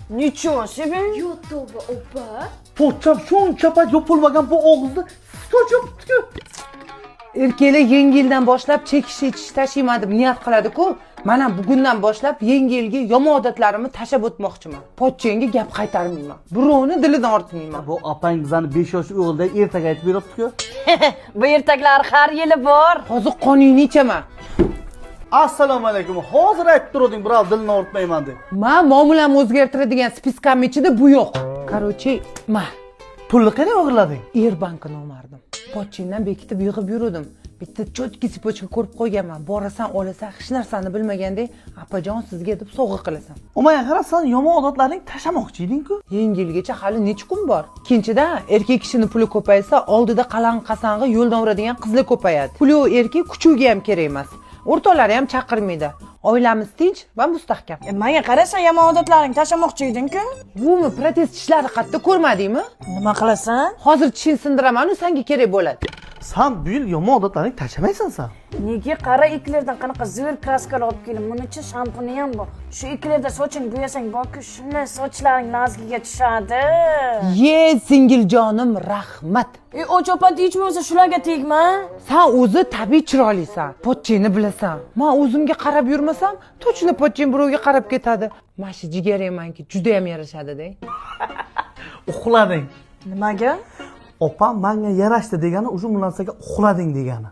Nechun себе? Yo tavba opa. Pochcham shuncha payt yopilmagan bu og'izni skotch yopibdi-ku. Erkaklar yangi yildan boshlab chekish ichish tashiyman deb niyat qiladi-ku. Mana bugundan boshlab yangi yilga yomon odatlarimni tashab o'tmoqchiman. Pochchenga gap qaytarmayman. Birovni dilidan ortmayman. Bu opang bizani 5 yoshli o'g'ilday ertaga aytib beribdi-ku. Bu ertaklar har yili bor. Hozir qoningni ichaman. Assalomu alaykum. Hozir aytib turuvding, birov dilini ortmayman deb. Men muomalamni o'zgartiradigan spiskamning ichida bu yo'q. Короче, Pulni qanday o'g'irlading? Erbankni nomardim. Pochchendan bekitib yig'ib yurdim. Bitta cho'tki sipochka ko'rib qo'yganman. Borasan, olasan, hech narsani bilmagandek, "Apajon sizga" deb sovg'a qilasan. Omay, qarasan, yomon odatlaring tashamoqchi eding-ku. Yangi yilgacha hali necha kun bor? Ikkinchidan, erkak kishining puli ko'paysa, oldida qalang-qasang'i yo'ldan uradigan qizlar ko'payadi. Puli erkak kuchugi ham kerak emas. O'rtoqlari ham chaqirmaydi. Oilamiz tinch va mustahkam. Menga qarasa yomon odatlaring tashamoqchi eding-ku. Bumi protest tishlari qatta ko'rmadingmi? Nima qilasan? Hozir tishingni sindiraman, u senga kerak bo'ladi. Sen bu yil yomon odatlaring tashamaysan sen. Nega qara ikkilardan qanaqa zo'r kraskalar olib kelib, buncha shampuni ham bor. Shu ikkilarda soching bo'yasang borku, shunday sochlaring nazgiga tushadi. Ye, singiljonim, rahmat. O cho'pon hech bo'lsa shularga tegma. Sen o'zi tabiiy chiroylisan. Pochcheni bilasan. Men o'zimga qarab yurmasam, to'chni pochchen birovga qarab ketadi. Mana shu jigarmanki, juda ham yarashadi-da. Uxlading. Nimaga? Opam menga yarashdi degani, o'sha munosabaga uxlading degani.